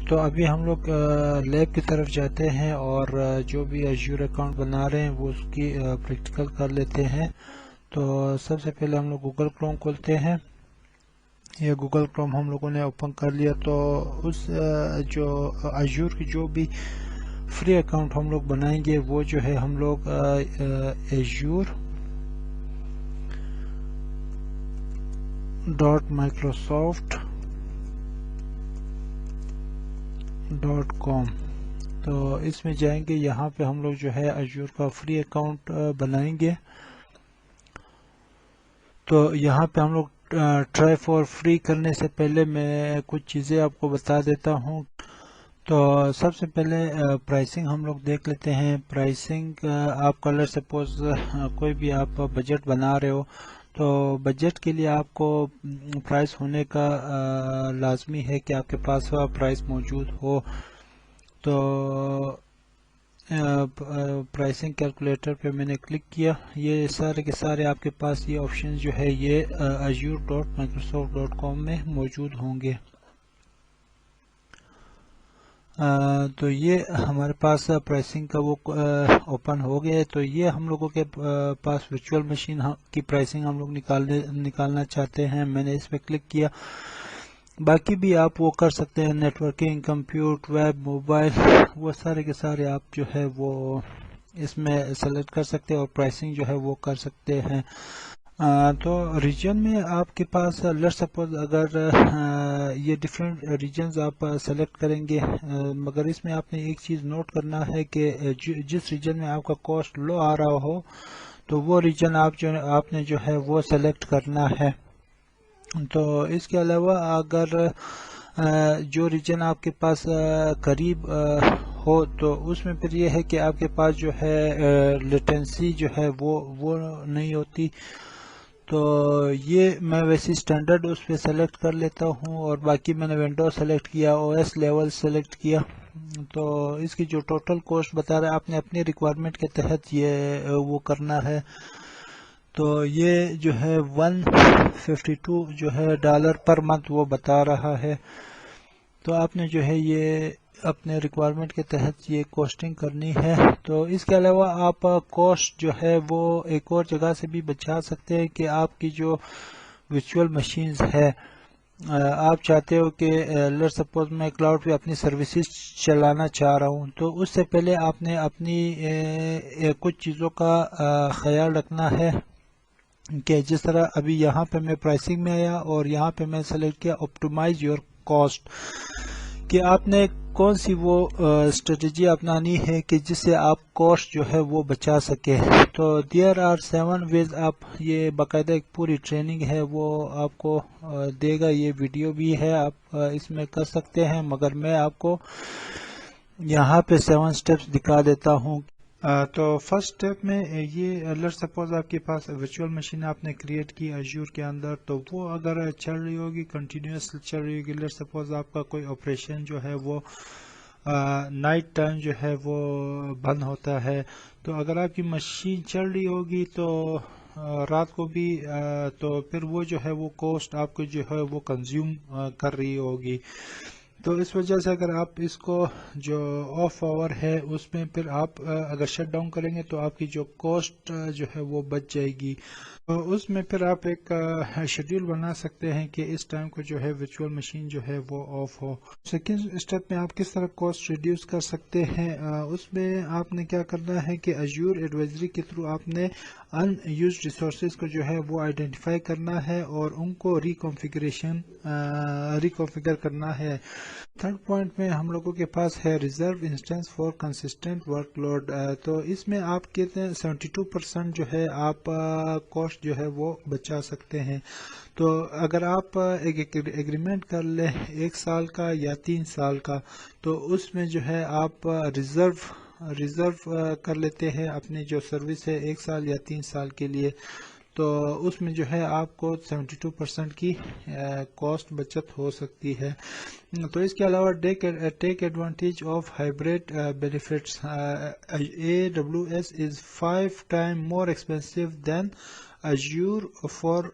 تو ابھی ہم لوگ لیب کی طرف جاتے ہیں اور جو بھی ایزیور اکاؤنٹ بنا رہے ہیں وہ اس کی پریکٹیکل کر لیتے ہیں. تو سب سے پہلے ہم لوگ گوگل کروم کھولتے ہیں. یہ گوگل کروم ہم لوگوں نے اوپن کر لیا. تو اس جو ایزیور کی جو بھی فری اکاؤنٹ ہم لوگ بنائیں گے وہ جو ہے ہم لوگ azure.microsoft.com. تو اس میں جائیں گے. یہاں پہ ہم لوگ جو ہے ایزیور کا فری اکاؤنٹ بنائیں گے. تو یہاں پہ ہم لوگ ٹرائی فار فری کرنے سے پہلے میں کچھ چیزیں آپ کو بتا دیتا ہوں. تو سب سے پہلے پرائسنگ ہم لوگ دیکھ لیتے ہیں. پرائسنگ آپ کا لیٹس سپوز کوئی بھی آپ بجٹ بنا رہے ہو تو بجٹ کے لیے آپ کو پرائس ہونے کا لازمی ہے کہ آپ کے پاس پرائس موجود ہو. تو پرائسنگ کیلکولیٹر پہ میں نے کلک کیا. یہ سارے کے سارے آپ کے پاس یہ آپشن جو ہے یہ azure.microsoft.com میں موجود ہوں گے. تو یہ ہمارے پاس پرائسنگ کا وہ اوپن ہو گیا ہے. تو یہ ہم لوگوں کے پاس ورچوئل مشین کی پرائسنگ ہم لوگ نکالنا چاہتے ہیں. میں نے اس پہ کلک کیا. باقی بھی آپ وہ کر سکتے ہیں. نیٹورکنگ، کمپیوٹ، ویب، موبائل، وہ سارے کے سارے آپ جو ہے وہ اس میں سلیکٹ کر سکتے ہیں اور پرائسنگ جو ہے وہ کر سکتے ہیں. تو ریجن میں آپ کے پاس لیٹس سپوز اگر یہ ڈیفرنٹ ریجنز آپ سلیکٹ کریں گے، مگر اس میں آپ نے ایک چیز نوٹ کرنا ہے کہ جس ریجن میں آپ کا کاسٹ لو آ رہا ہو تو وہ ریجن آپ نے جو ہے وہ سلیکٹ کرنا ہے. تو اس کے علاوہ اگر جو ریجن آپ کے پاس قریب ہو تو اس میں پھر یہ ہے کہ آپ کے پاس جو ہے لیٹنسی جو ہے وہ نہیں ہوتی. تو یہ میں ویسے اسٹینڈرڈ اس پہ سلیکٹ کر لیتا ہوں اور باقی میں نے ونڈو سلیکٹ کیا، او ایس لیول سلیکٹ کیا. تو اس کی جو ٹوٹل کوسٹ بتا رہا ہے آپ نے اپنی ریکوائرمنٹ کے تحت یہ وہ کرنا ہے. تو یہ جو ہے 152 جو ہے ڈالر پر منتھ وہ بتا رہا ہے. تو آپ نے جو ہے یہ اپنے ریکوائرمنٹ کے تحت یہ کوسٹنگ کرنی ہے. تو اس کے علاوہ آپ کوسٹ جو ہے وہ ایک اور جگہ سے بھی بچا سکتے ہیں کہ آپ کی جو ورچوئل مشینز ہے آپ چاہتے ہو کہ لیٹس سپوز میں کلاؤڈ پہ اپنی سروسز چلانا چاہ رہا ہوں تو اس سے پہلے آپ نے اپنی کچھ چیزوں کا خیال رکھنا ہے کہ جس طرح ابھی یہاں پہ میں پرائسنگ میں آیا اور یہاں پہ میں سلیکٹ کیا آپٹیمائز یور کاسٹ، کہ آپ نے کون سی وہ اسٹریٹجی اپنانی ہے کہ جس سے آپ کاسٹ جو ہے وہ بچا سکے. تو دیر آر 7 ویز. آپ یہ باقاعدہ ایک پوری ٹریننگ ہے وہ آپ کو دے گا. یہ ویڈیو بھی ہے آپ اس میں کر سکتے ہیں، مگر میں آپ کو یہاں پہ 7 سٹیپس دکھا دیتا ہوں. تو فرسٹ سٹیپ میں یہ لیٹس سپوز آپ کے پاس ورچوئل مشین آپ نے کریٹ کی ایزیور کے اندر، تو وہ اگر چل رہی ہوگی کنٹینیوس چل رہی ہوگی، لیٹس سپوز آپ کا کوئی آپریشن جو ہے وہ نائٹ ٹائم جو ہے وہ بند ہوتا ہے، تو اگر آپ کی مشین چل رہی ہوگی تو رات کو بھی تو پھر وہ جو ہے وہ کوسٹ آپ کو جو ہے وہ کنزیوم کر رہی ہوگی. تو اس وجہ سے اگر آپ اس کو جو آف آور ہے اس میں پھر آپ اگر شٹ ڈاؤن کریں گے تو آپ کی جو کاسٹ جو ہے وہ بچ جائے گی. تو اس میں پھر آپ ایک شیڈیول بنا سکتے ہیں کہ اس ٹائم کو جو ہے ورچوئل مشین جو ہے وہ آف ہو. سیکنڈ اسٹیپ میں آپ کس طرح کاسٹ ریڈیوس کر سکتے ہیں، اس میں آپ نے کیا کرنا ہے کہ ایزیور ایڈوائزری کے تھرو آپ نے ان یوزڈ ریسورسز کو جو ہے وہ آئیڈینٹیفائی کرنا ہے اور ان کو ریکنفیگر کرنا ہے. تھرڈ پوائنٹ میں ہم لوگوں کے پاس ہے reserve instance for consistent workload. تو اس میں آپ کہتے ہیں 72% جو ہے آپ کاسٹ جو ہے وہ بچا سکتے ہیں. تو اگر آپ ایک ایگریمنٹ کر لیں 1 سال کا یا 3 سال کا، تو اس میں جو ہے آپ ریزرو کر لیتے ہیں اپنی جو سروس ہے 1 سال یا 3 سال کے لیے، تو اس میں جو ہے آپ کو 72% کی کاسٹ بچت ہو سکتی ہے. تو اس کے علاوہ take advantage of hybrid benefits. AWS is 5 times more expensive than Azure for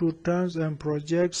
to terms and projects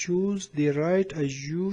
choose the right Azure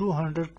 200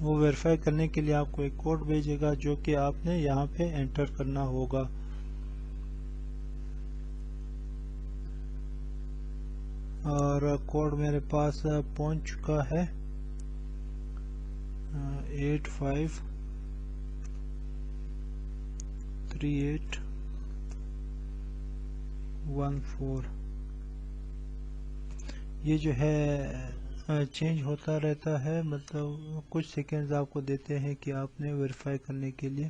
وہ ویریفائی کرنے کے لیے آپ کو ایک کوڈ بھیجے گا جو کہ آپ نے یہاں پہ انٹر کرنا ہوگا. اور کوڈ میرے پاس پہنچ چکا ہے 853814. یہ جو ہے چینج ہوتا رہتا ہے، مطلب کچھ سیکنڈز آپ کو دیتے ہیں کہ آپ نے ویریفائی کرنے کے لیے.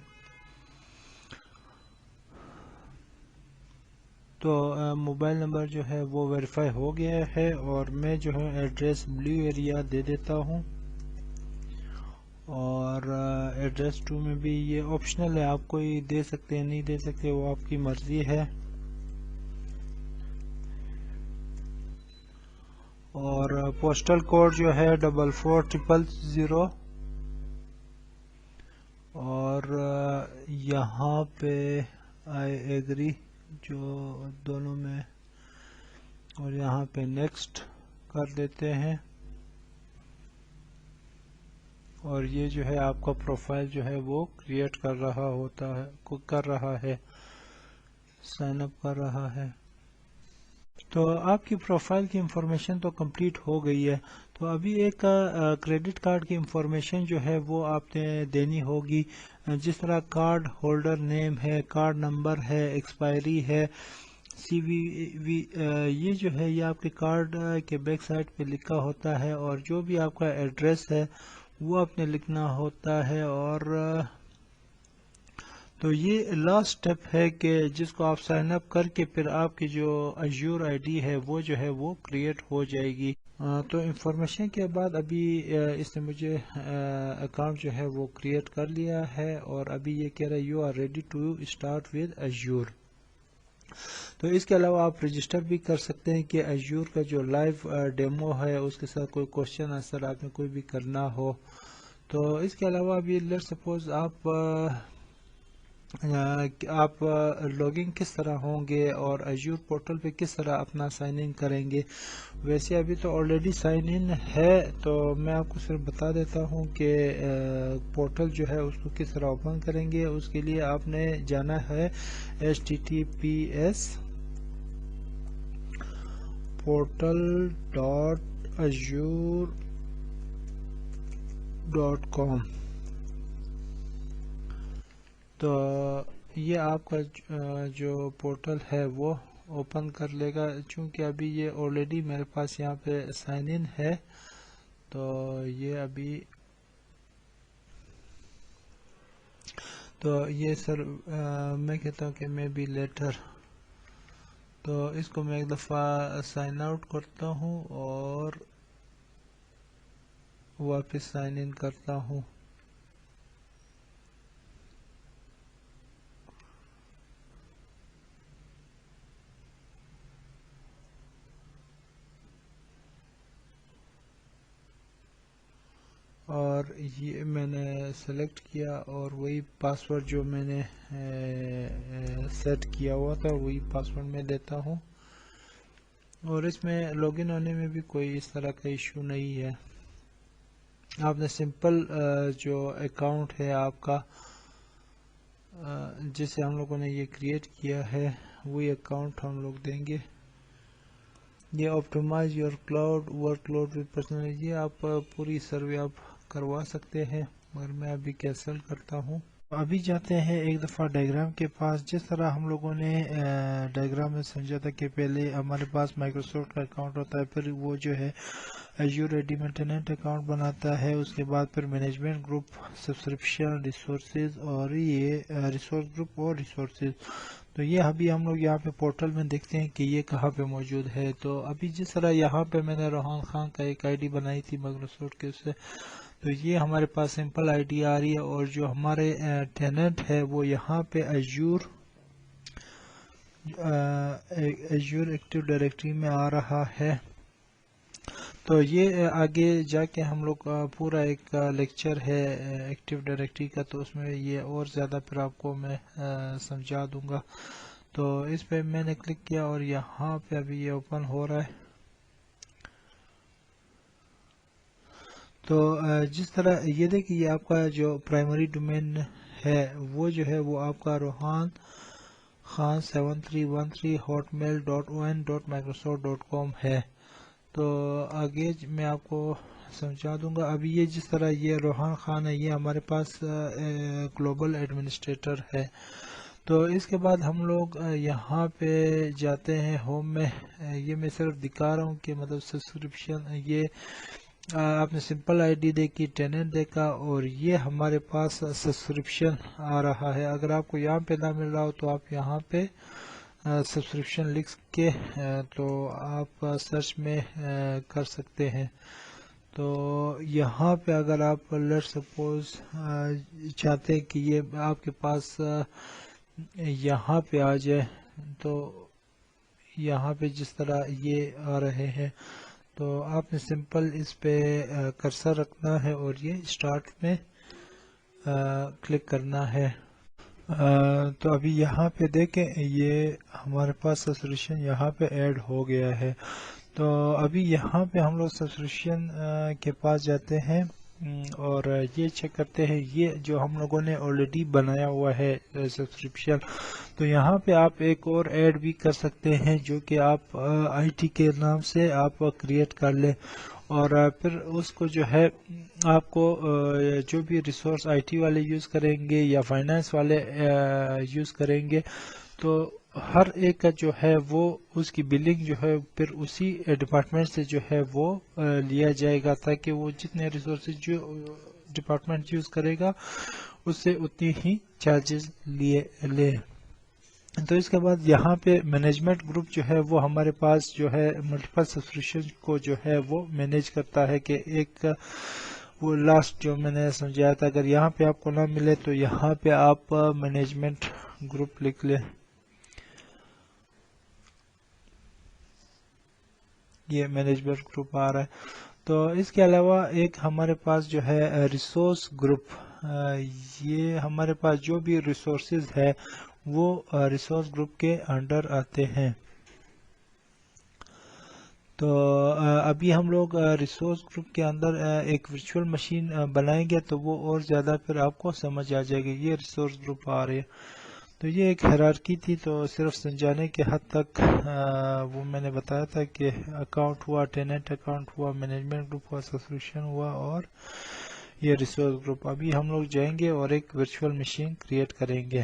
تو موبائل نمبر جو ہے وہ ویریفائی ہو گیا ہے، اور میں جو ہے ایڈریس بلیو ایریا دے دیتا ہوں. اور ایڈریس 2 میں بھی یہ آپشنل ہے، آپ کوئی دے سکتے ہیں نہیں دے سکتے، وہ آپ کی مرضی ہے. اور پوسٹل کوڈ جو ہے 44000. اور یہاں پہ آئی ایگری جو دونوں میں، اور یہاں پہ نیکسٹ کر دیتے ہیں. اور یہ جو ہے آپ کا پروفائل جو ہے وہ کریٹ کر رہا ہے سائن اپ کر رہا ہے. تو آپ کی پروفائل کی انفارمیشن تو کمپلیٹ ہو گئی ہے. تو ابھی ایک کریڈٹ کارڈ کی انفارمیشن جو ہے وہ آپ نے دینی ہوگی، جس طرح کارڈ ہولڈر نیم ہے، کارڈ نمبر ہے، ایکسپائری ہے، سی وی وی. یہ جو ہے یہ آپ کے کارڈ کے بیک سائڈ پہ لکھا ہوتا ہے، اور جو بھی آپ کا ایڈریس ہے وہ آپ نے لکھنا ہوتا ہے. اور تو یہ لاسٹ سٹیپ ہے کہ جس کو آپ سائن اپ کر کے پھر آپ کی جو ایزور آئی ڈی ہے وہ جو ہے وہ کریٹ ہو جائے گی. تو انفارمیشن کے بعد ابھی اس نے مجھے اکاؤنٹ جو ہے وہ کریٹ کر لیا ہے، اور ابھی یہ کہہ رہا ہے you are ready to start with Azure. تو اس کے علاوہ آپ رجسٹر بھی کر سکتے ہیں کہ ایزور کا جو لائیو ڈیمو ہے اس کے ساتھ کوئی کوشچن آنسر آپ نے کوئی بھی کرنا ہو. تو اس کے علاوہ ابھی لیٹ سپوز آپ لاگنگ کس طرح ہوں گے اور ایزور پورٹل پہ کس طرح اپنا سائن ان کریں گے. ویسے ابھی تو آلریڈی سائن ان ہے، تو میں آپ کو صرف بتا دیتا ہوں کہ پورٹل جو ہے اس کو کس طرح اوپن کریں گے. اس کے لیے آپ نے جانا ہے https://portal.azure.com. تو یہ آپ کا جو پورٹل ہے وہ اوپن کر لے گا. چونکہ ابھی یہ آلریڈی میرے پاس یہاں پہ سائن ان ہے، تو یہ ابھی تو یہ سر میں کہتا ہوں کہ میں بھی لیٹر، تو اس کو میں ایک دفعہ سائن آؤٹ کرتا ہوں اور واپس سائن ان کرتا ہوں. اور یہ میں نے سلیکٹ کیا، اور وہی پاسورڈ جو میں نے سیٹ کیا ہوا تھا وہی پاسورڈ میں دیتا ہوں. اور اس میں لاگ ان ہونے میں بھی کوئی اس طرح کا ایشو نہیں ہے. آپ نے سمپل جو اکاؤنٹ ہے آپ کا جسے ہم لوگوں نے یہ کریٹ کیا ہے وہی اکاؤنٹ ہم لوگ دیں گے. یہ optimise your cloud workload with personal, یہ آپ پوری سروے آپ کروا سکتے ہیں، مگر میں ابھی کینسل کرتا ہوں. ابھی جاتے ہیں ایک دفعہ ڈائیگرام کے پاس. جس طرح ہم لوگوں نے ڈائیگرام میں سمجھا تھا کہ پہلے ہمارے پاس مائکروسافٹ کا اکاؤنٹ ہوتا ہے، پھر وہ جو ہے ایزور آئی ڈی میں ٹیننٹ اکاؤنٹ بناتا ہے، اس کے بعد پھر مینجمنٹ گروپ، سبسکرپشن، ریسورسز، اور یہ ریسورس گروپ اور ریسورسز. تو یہ ابھی ہم لوگ یہاں پہ پورٹل میں دیکھتے ہیں کہ یہ کہاں پہ موجود ہے. تو ابھی جس طرح یہاں پہ میں نے روحان خان کا ایک آئی ڈی بنائی تھی مائکروسافٹ کے اس سے، تو یہ ہمارے پاس سمپل آئی ڈی آ رہی ہے. اور جو ہمارے ٹیننٹ ہے وہ یہاں پہ ایزور ایکٹیو ڈائریکٹری میں آ رہا ہے. تو یہ آگے جا کے ہم لوگ پورا ایک لیکچر ہے ایکٹیو ڈائریکٹری کا، تو اس میں یہ اور زیادہ پھر آپ کو میں سمجھا دوں گا. تو اس پہ میں نے کلک کیا اور یہاں پہ ابھی یہ اوپن ہو رہا ہے. تو جس طرح یہ دیکھیے یہ آپ کا جو پرائمری ڈومین ہے وہ جو ہے وہ آپ کا روحان خان 7313 hotmail.on.microsoft.com ہے. تو آگے میں آپ کو سمجھا دوں گا. ابھی یہ جس طرح یہ روحان خان ہے یہ ہمارے پاس گلوبل ایڈمنسٹریٹر ہے. تو اس کے بعد ہم لوگ یہاں پہ جاتے ہیں ہوم میں. یہ میں صرف دکھا رہا ہوں کہ مطلب سبسکرپشن یہ آپ نے سمپل آئی ڈی دیکھی ٹیننٹ دیکھا اور یہ ہمارے پاس سبسکرپشن آ رہا ہے. اگر آپ کو یہاں پہ نہ مل رہا ہو تو آپ یہاں پہ سبسکرپشن لکھ کے تو آپ سرچ میں کر سکتے ہیں. تو یہاں پہ اگر آپ لیٹ سپوز چاہتے ہیں کہ یہ آپ کے پاس یہاں پہ آ جائے تو یہاں پہ جس طرح یہ آ رہے ہیں تو آپ نے سمپل اس پہ کرسر رکھنا ہے اور یہ اسٹارٹ میں کلک کرنا ہے. تو ابھی یہاں پہ دیکھیں یہ ہمارے پاس سبسکرپشن یہاں پہ ایڈ ہو گیا ہے. تو ابھی یہاں پہ ہم لوگ سبسکرپشن کے پاس جاتے ہیں اور یہ چیک کرتے ہیں یہ جو ہم لوگوں نے آلریڈی بنایا ہوا ہے سبسکرپشن. تو یہاں پہ آپ ایک اور ایڈ بھی کر سکتے ہیں جو کہ آپ آئی ٹی کے نام سے آپ کریٹ کر لیں اور پھر اس کو جو ہے آپ کو جو بھی ریسورس آئی ٹی والے یوز کریں گے یا فائنانس والے یوز کریں گے تو ہر ایک کا جو ہے وہ اس کی بلنگ جو ہے پھر اسی ڈپارٹمنٹ سے جو ہے وہ لیا جائے گا تاکہ وہ جتنے ریسورسز جو ڈپارٹمنٹ یوز کرے گا اس سے اتنی ہی چارجز لے. تو اس کے بعد یہاں پہ مینجمنٹ گروپ جو ہے وہ ہمارے پاس جو ہے ملٹیپل سبسکرپشن کو جو ہے وہ مینیج کرتا ہے کہ ایک وہ لاسٹ جو میں نے سمجھایا تھا اگر یہاں پہ آپ کو نہ ملے تو یہاں پہ آپ مینجمنٹ گروپ لکھ لیں. یہ مینجمنٹ گروپ آ رہا ہے. تو اس کے علاوہ ایک ہمارے پاس جو ہے ریسورس گروپ یہ ہمارے پاس جو بھی ریسورسز ہے وہ ریسورس گروپ کے انڈر آتے ہیں. تو ابھی ہم لوگ ریسورس گروپ کے اندر ایک ورچوئل مشین بنائیں گے تو وہ اور زیادہ پھر آپ کو سمجھ آ جائے گی. یہ ریسورس گروپ آ رہے ہیں. تو یہ ایک ہیرارکی تھی تو صرف سمجھانے کے حد تک وہ میں نے بتایا تھا کہ اکاؤنٹ ہوا ٹیننٹ اکاؤنٹ ہوا مینجمنٹ گروپ ہوا سبسکرپشن ہوا اور یہ ریسورس گروپ. ابھی ہم لوگ جائیں گے اور ایک ورچوئل مشین کریٹ کریں گے.